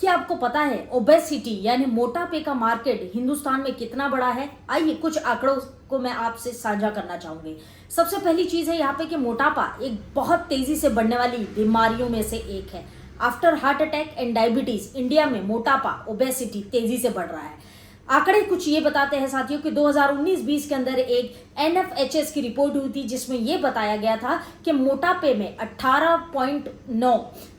क्या आपको पता है ओबेसिटी यानी मोटापे का मार्केट हिंदुस्तान में कितना बड़ा है? आइए कुछ आंकड़ों को मैं आपसे साझा करना चाहूंगी। सबसे पहली चीज है यहाँ पे कि मोटापा एक बहुत तेजी से बढ़ने वाली बीमारियों में से एक है। After heart attack and diabetes India में मोटापा ओबेसिटी तेजी से बढ़ रहा है। आंकड़े कुछ ये बताते हैं साथियों कि 2019-20 के अंदर एक NFHS की रिपोर्ट हुई थी जिसमें ये बताया गया था कि मोटापे में 18.9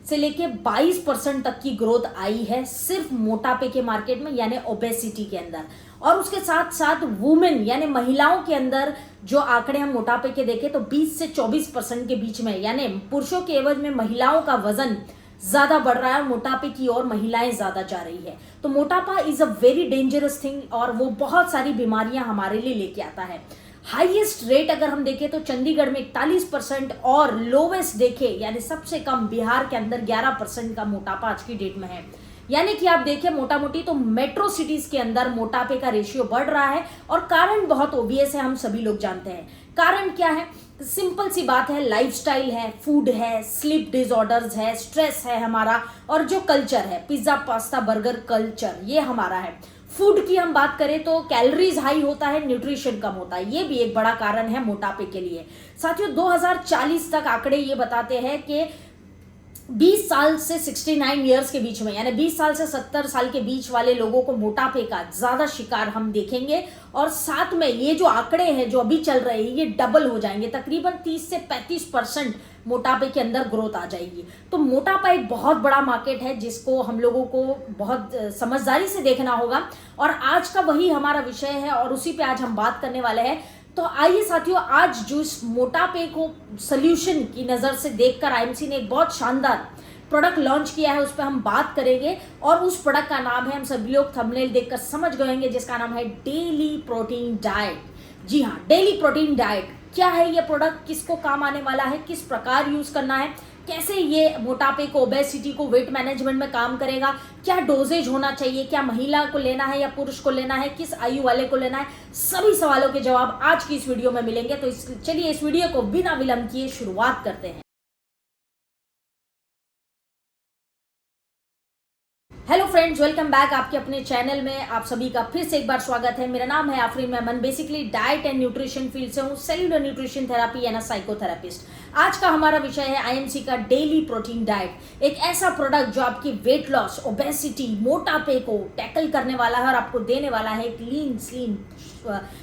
से लेके 22% तक की ग्रोथ आई है सिर्फ मोटापे के मार्केट में यानी ओबेसिटी के अंदर। और उसके साथ साथ वुमेन यानी महिलाओं के अंदर जो आंकड़े हम मोटापे के देखें तो 20 से 24% के बीच में यानी पुरुषों के एवज में महिलाओं का वजन ज्यादा बढ़ रहा है, मोटापे की ओर महिलाएं ज्यादा जा रही है। तो मोटापा is a very dangerous thing और वो बहुत सारी बीमारियां हमारे लिए लेके आता है। हाईएस्ट रेट अगर हम देखें तो चंडीगढ़ में 41% और लोवेस्ट देखें यानी सबसे कम बिहार के अंदर 11% का मोटापा आज की डेट में है। यानी कि आप देखें मोटा मोटी तो मेट्रो सिटीज के अंदर मोटापे का रेशियो बढ़ रहा है और कारण बहुत ओबियस है, हम सभी लोग जानते हैं। कारण क्या है? सिंपल सी बात है, लाइफस्टाइल है, फूड है, स्लीप डिसऑर्डर्स है, स्ट्रेस है हमारा, और जो कल्चर है पिज्जा पास्ता बर्गर कल्चर ये हमारा है। फूड की हम बात करें तो कैलोरीज हाई होता है, न्यूट्रिशन कम होता है, ये भी एक बड़ा कारण है मोटापे के लिए। साथियों 2040 तक आंकड़े ये बताते हैं कि 20 साल से 69 ईयर्स के बीच में यानी 20 साल से 70 साल के बीच वाले लोगों को मोटापे का ज्यादा शिकार हम देखेंगे। और साथ में ये जो आंकड़े हैं जो अभी चल रहे हैं ये डबल हो जाएंगे, तकरीबन 30 से 35% मोटापे के अंदर ग्रोथ आ जाएगी। तो मोटापा एक बहुत बड़ा मार्केट है जिसको हम लोगों को बहुत समझदारी से देखना होगा और आज का वही हमारा विषय है और उसी पे आज हम बात करने वाले हैं। तो आइए साथियों, आज जो इस मोटापे को सोल्यूशन की नजर से देखकर आईएमसी ने एक बहुत शानदार प्रोडक्ट लॉन्च किया है, उस पर हम बात करेंगे। और उस प्रोडक्ट का नाम है, हम सभी लोग थंबनेल देखकर समझ गए होंगे, जिसका नाम है डेली प्रोटीन डाइट। जी हाँ, डेली प्रोटीन डाइट। क्या है ये प्रोडक्ट, किसको काम आने वाला है, किस प्रकार यूज करना है, कैसे ये मोटापे को ओबेसिटी को वेट मैनेजमेंट में काम करेगा, क्या डोजेज होना चाहिए, क्या महिला को लेना है या पुरुष को लेना है, किस आयु वाले को लेना है, सभी सवालों के जवाब आज की इस वीडियो में मिलेंगे। तो चलिए इस वीडियो को बिना विलंब किए शुरुआत करते हैं। हेलो फ्रेंड्स, वेलकम बैक आपके अपने चैनल में। आप सभी का फिर से एक बार स्वागत है। मेरा नाम है Afreen Memon, basically diet and nutrition field से हूँ, cellular nutrition therapy and psychotherapist. आज का हमारा विषय है आईएमसी का डेली प्रोटीन डाइट, एक ऐसा प्रोडक्ट जो आपकी वेट लॉस, ओबेसिटी, मोटापे को टैकल करने वाला है और आपको देने वाला है एक लीन स्लिम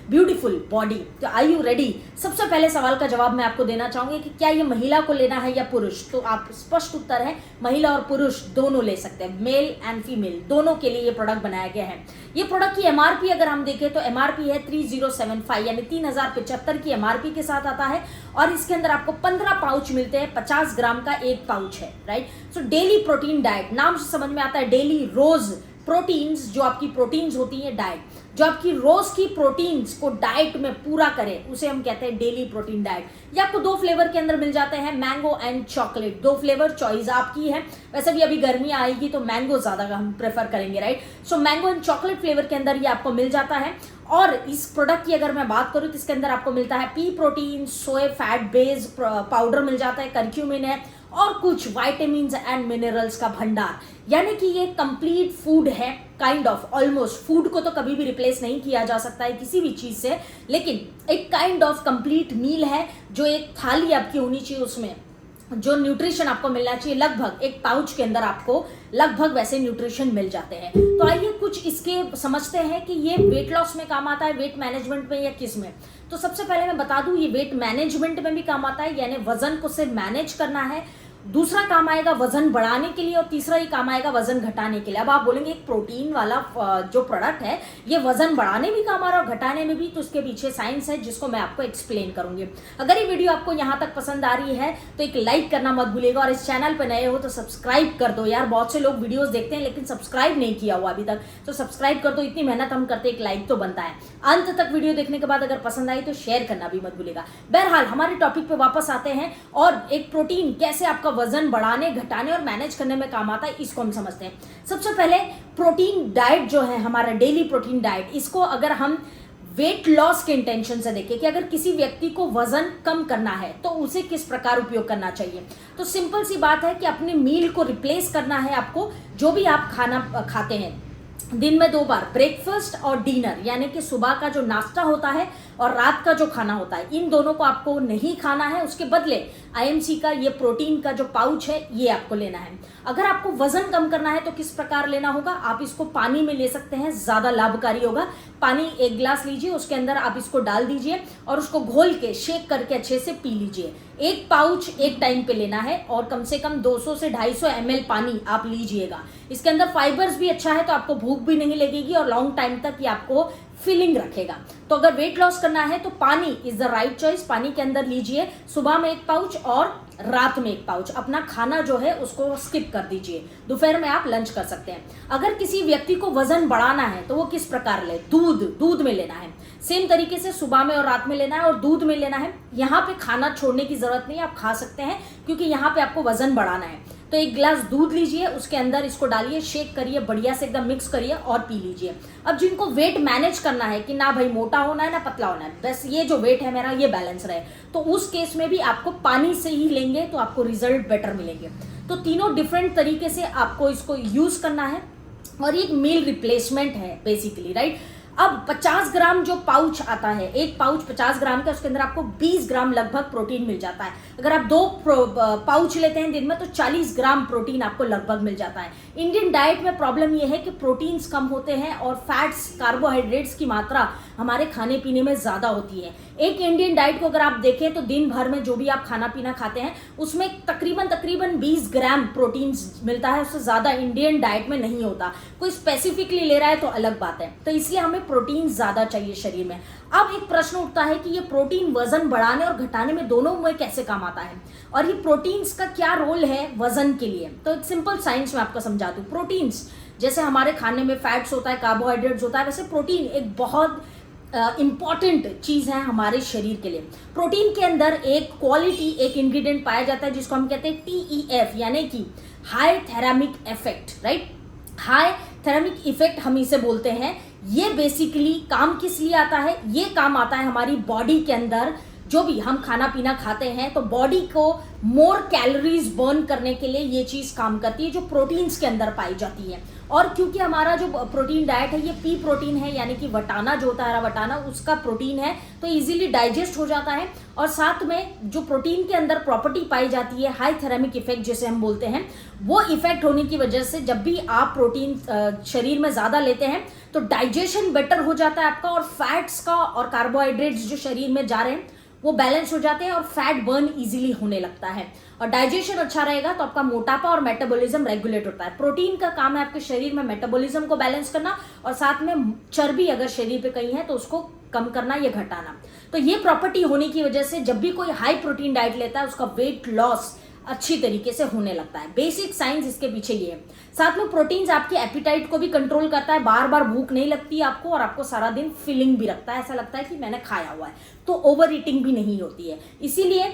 ब्यूटीफुल बॉडी। तो आर यू रेडी? सबसे पहले सवाल का जवाब मैं आपको देना चाहूंगी कि क्या ये महिला को लेना है या पुरुष? तो आप स्पष्ट उत्तर है, महिला और पुरुष दोनों ले सकते हैं, मेल एंड फीमेल दोनों के लिए ये प्रोडक्ट बनाया गया है। ये प्रोडक्ट की एमआरपी अगर हम देखें तो एमआरपी है 3075 यानी 3075 की एमआरपी के साथ आता है और इसके अंदर आपको 15 पाउच मिलते हैं, 50 ग्राम का एक पाउच है, right. So daily protein diet, नाम से समझ में आता है, डेली रोज प्रोटीन्स, जो आपकी प्रोटीन्स होती है डाइट, जो आपकी रोज की प्रोटीन्स को डाइट में पूरा करे उसे हम कहते हैं डेली प्रोटीन डाइट। ये आपको दो फ्लेवर के अंदर मिल जाते हैं, मैंगो एंड चॉकलेट। दो फ्लेवर चॉइस आपकी है, वैसे भी अभी गर्मी आएगी तो मैंगो ज्यादा हम प्रेफर करेंगे, right. So mango and chocolate flavour के अंदर ये आपको मिल जाता है। और इस प्रोडक्ट की अगर मैं बात करूं तो इसके अंदर आपको मिलता है पी प्रोटीन, सोए फैट बेस्ड पाउडर मिल जाता है, करक्यूमिन है और कुछ विटामिन्स एंड मिनरल्स का भंडार। यानी कि ये कंप्लीट फूड है, काइंड ऑफ, ऑलमोस्ट। फूड को तो कभी भी रिप्लेस नहीं किया जा सकता है किसी भी चीज से, लेकिन एक काइंड ऑफ कंप्लीट मील है जो एक थाली आपकी होनी चाहिए, उसमें जो न्यूट्रिशन आपको मिलना चाहिए लगभग एक पाउच के अंदर आपको लगभग वैसे न्यूट्रिशन मिल जाते हैं। तो आइए कुछ इसके समझते हैं कि ये वेट लॉस में काम आता है, वेट मैनेजमेंट में या किस में। तो सबसे पहले मैं बता दूं, ये वेट मैनेजमेंट में भी काम आता है, यानी वजन को सिर्फ मैनेज करना है। दूसरा काम आएगा वजन बढ़ाने के लिए और तीसरा ही काम आएगा वजन घटाने के लिए। अब आप बोलेंगे एक प्रोटीन वाला जो प्रोडक्ट है ये वजन बढ़ाने भी काम आ रहा है और घटाने में भी, तो इसके पीछे साइंस है जिसको मैं आपको एक्सप्लेन करूंगी। अगर ये वीडियो आपको यहाँ तक पसंद आ रही है तो एक लाइक करना मत भूलिएगा और इस चैनल पर नए हो तो सब्सक्राइब कर दो यार। बहुत से लोग वीडियोस देखते हैं लेकिन सब्सक्राइब नहीं किया हुआ अभी तक, तो सब्सक्राइब कर दो, इतनी मेहनत हम करते, एक लाइक तो बनता है। अंत तक वीडियो देखने के बाद अगर पसंद आई तो शेयर करना भी मत भूलिएगा। बहरहाल हमारे टॉपिक पे वापस आते हैं और एक प्रोटीन कैसे आपका वजन बढ़ाने, घटाने और मैनेज करने में काम आता है, इसको हम समझते हैं। सबसे पहले प्रोटीन डाइट जो है हमारा डेली प्रोटीन डाइट, इसको अगर हम वेट लॉस के इंटेंशन से देखें कि अगर किसी व्यक्ति को वजन कम करना है तो उसे किस प्रकार उपयोग करना चाहिए। तो सिंपल सी बात है कि अपने मील को रिप्लेस करना है आपको। जो भी आप खाना खाते हैं दिन में 2 बार, ब्रेकफास्ट और डिनर, यानी कि सुबह का जो नाश्ता होता है और रात का जो खाना होता है, इन दोनों को आपको नहीं खाना है। उसके बदले आईएमसी का ये प्रोटीन का जो पाउच है ये आपको लेना है। अगर आपको वजन कम करना है तो किस प्रकार लेना होगा, आप इसको पानी में ले सकते हैं, ज्यादा लाभकारी होगा। पानी 1 गिलास लीजिए, उसके अंदर आप इसको डाल दीजिए और उसको घोल के शेक करके अच्छे से पी लीजिए। 1 पाउच 1 टाइम पे लेना है और कम से कम 200 से 250 ml पानी आप लीजिएगा। इसके अंदर फाइबर्स भी अच्छा है तो आपको भूख भी नहीं लगेगी और लॉन्ग टाइम तक ये आपको फीलिंग रखेगा। तो अगर वेट लॉस करना है तो पानी इज द राइट चॉइस। पानी के अंदर लीजिए सुबह में 1 पाउच और रात में 1 पाउच। अपना खाना जो है उसको स्किप कर दीजिए, दोपहर में आप लंच कर सकते हैं। अगर किसी व्यक्ति को वजन बढ़ाना है तो वो किस प्रकार ले, दूध में लेना है। सेम तरीके से सुबह में और रात में लेना है और दूध में लेना है। यहाँ पे खाना छोड़ने की जरूरत नहीं है, आप खा सकते हैं क्योंकि यहाँ पे आपको वजन बढ़ाना है। तो 1 गिलास दूध लीजिए, उसके अंदर इसको डालिए, शेक करिए, बढ़िया से एकदम मिक्स करिए और पी लीजिए। अब जिनको वेट मैनेज करना है कि ना भाई मोटा होना है ना पतला होना है, बस ये जो वेट है मेरा ये बैलेंस रहे, तो उस केस में भी आपको पानी से ही लेंगे तो आपको रिजल्ट बेटर मिलेंगे। तो तीनों डिफरेंट तरीके से आपको इसको यूज करना है और ये एक मील रिप्लेसमेंट है बेसिकली, राइट। अब 50 ग्राम जो पाउच आता है, 1 पाउच 50 ग्राम का, उसके अंदर आपको 20 ग्राम लगभग प्रोटीन मिल जाता है। अगर आप 2 पाउच लेते हैं दिन में तो 40 ग्राम प्रोटीन आपको लगभग मिल जाता है। इंडियन डाइट में प्रॉब्लम यह है कि प्रोटीन्स कम होते हैं और फैट्स, कार्बोहाइड्रेट्स की मात्रा हमारे खाने पीने में ज्यादा होती है। एक इंडियन डाइट को अगर आप देखें तो दिन भर में जो भी आप खाना पीना खाते हैं उसमें तकरीबन 20 ग्राम प्रोटीन मिलता है, उससे ज्यादा इंडियन डाइट में नहीं होता। कोई स्पेसिफिकली ले रहा है तो अलग बात है। तो इसलिए हमें प्रोटीन ज्यादा चाहिए शरीर में। अब एक प्रश्न उठता है कि ये प्रोटीन वजन बढ़ाने और घटाने में दोनों में कैसे काम आता है और ये प्रोटीन्स का क्या रोल है वजन के लिए। तो एक सिंपल साइंस में आपको समझा दूं। प्रोटीन्स जैसे हमारे खाने में फैट्स होता है, कार्बोहाइड्रेट्स होता है, वैसे प्रोटीन एक बहुत इंपॉर्टेंट चीज है हमारे शरीर के लिए। प्रोटीन के अंदर एक क्वालिटी, एक इंग्रेडिएंट पाया जाता है जिसको हम कहते हैं TEF, यानी कि high thermic effect, right. High thermic effect हम इसे बोलते हैं। ये बेसिकली काम किस लिए आता है, ये काम आता है हमारी बॉडी के अंदर जो भी हम खाना पीना खाते हैं तो बॉडी को मोर कैलोरीज बर्न करने के लिए ये चीज काम करती है जो प्रोटीन्स के अंदर पाई जाती है। और क्योंकि हमारा जो प्रोटीन डाइट है ये पी प्रोटीन है, यानी कि वटाना जो होता है, हरा वटाना, उसका प्रोटीन है, तो इजीली डाइजेस्ट हो जाता है। और साथ में जो प्रोटीन के अंदर प्रॉपर्टी पाई जाती है हाई थेरामिक इफेक्ट जिसे हम बोलते हैं, वो इफेक्ट होने की वजह से जब भी आप प्रोटीन शरीर में ज्यादा लेते हैं तो डाइजेशन बेटर हो जाता है आपका और फैट्स का और कार्बोहाइड्रेट्स जो शरीर में जा रहे हैं वो बैलेंस हो जाते हैं और फैट बर्न इजीली होने लगता है। और डाइजेशन अच्छा रहेगा तो आपका मोटापा और मेटाबॉलिज्म रेगुलेट होता है। प्रोटीन का काम है आपके शरीर में मेटाबॉलिज्म को बैलेंस करना और साथ में चर्बी अगर शरीर पे कहीं है तो उसको कम करना या घटाना। तो ये प्रॉपर्टी होने की वजह से जब भी कोई हाई प्रोटीन डाइट लेता है उसका वेट लॉस अच्छी तरीके से होने लगता है। बेसिक साइंस इसके पीछे ये है। साथ में प्रोटीन्स आपके एपिटाइट को भी कंट्रोल करता है, बार बार भूख नहीं लगती आपको और आपको सारा दिन फीलिंग भी रखता है, ऐसा लगता है कि मैंने खाया हुआ है, तो ओवर ईटिंग भी नहीं होती है। इसीलिए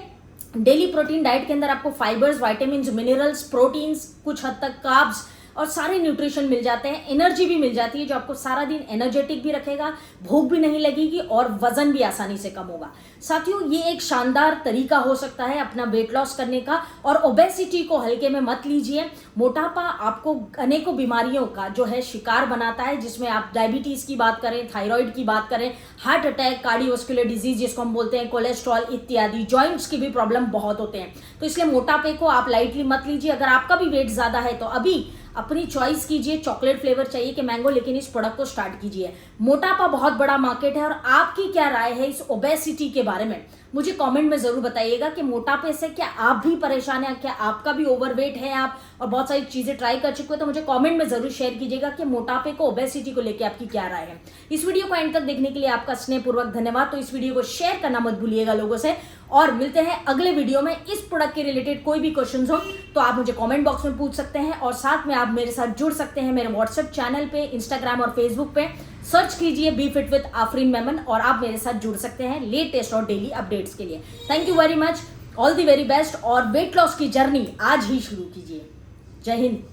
डेली प्रोटीन डाइट के अंदर आपको फाइबर्स, विटामिन्स, मिनरल्स, प्रोटीन्स, कुछ हद तक कार्ब्स और सारे न्यूट्रिशन मिल जाते हैं। एनर्जी भी मिल जाती है जो आपको सारा दिन एनर्जेटिक भी रखेगा, भूख भी नहीं लगेगी और वजन भी आसानी से कम होगा। साथियों, ये एक शानदार तरीका हो सकता है अपना वेट लॉस करने का। और ओबेसिटी को हल्के में मत लीजिए। मोटापा आपको अनेकों बीमारियों का जो है शिकार बनाता है, जिसमें आप डायबिटीज की बात करें, थायराइड की बात करें, हार्ट अटैक, कार्डियोवास्कुलर डिजीज जिसको हम बोलते हैं, कोलेस्ट्रॉल इत्यादि, जॉइंट्स की भी प्रॉब्लम बहुत होते हैं। तो इसलिए मोटापे को आप लाइटली मत लीजिए। अगर आपका भी वेट ज्यादा है तो अभी अपनी चॉइस कीजिए, चॉकलेट फ्लेवर चाहिए कि मैंगो, लेकिन इस प्रोडक्ट को स्टार्ट कीजिए। मोटापा बहुत बड़ा मार्केट है और आपकी क्या राय है इस ओबेसिटी के बारे में मुझे कमेंट में जरूर बताइएगा कि मोटापे से क्या आप भी परेशान हैं, क्या आपका भी ओवरवेट है आप और बहुत सारी चीजें ट्राई कर चुके हो, तो मुझे कमेंट में जरूर शेयर कीजिएगा कि मोटापे को, ओबेसिटी को लेकर आपकी क्या राय है। इस वीडियो को एंड तक देखने के लिए आपका स्नेहपूर्वक धन्यवाद। तो इस वीडियो को शेयर करना मत भूलिएगा लोगों से और मिलते हैं अगले वीडियो में। इस प्रोडक्ट के रिलेटेड कोई भी क्वेश्चन हो तो आप मुझे कमेंट बॉक्स में पूछ सकते हैं और साथ में आप मेरे साथ जुड़ सकते हैं मेरे व्हाट्सएप चैनल पे, इंस्टाग्राम और फेसबुक पे सर्च कीजिए be fit with Aafreen Memon और आप मेरे साथ जुड़ सकते हैं लेटेस्ट और डेली अपडेट्स के लिए। Thank you very much, all the very best और वेट लॉस की जर्नी आज ही शुरू कीजिए। जय हिंद।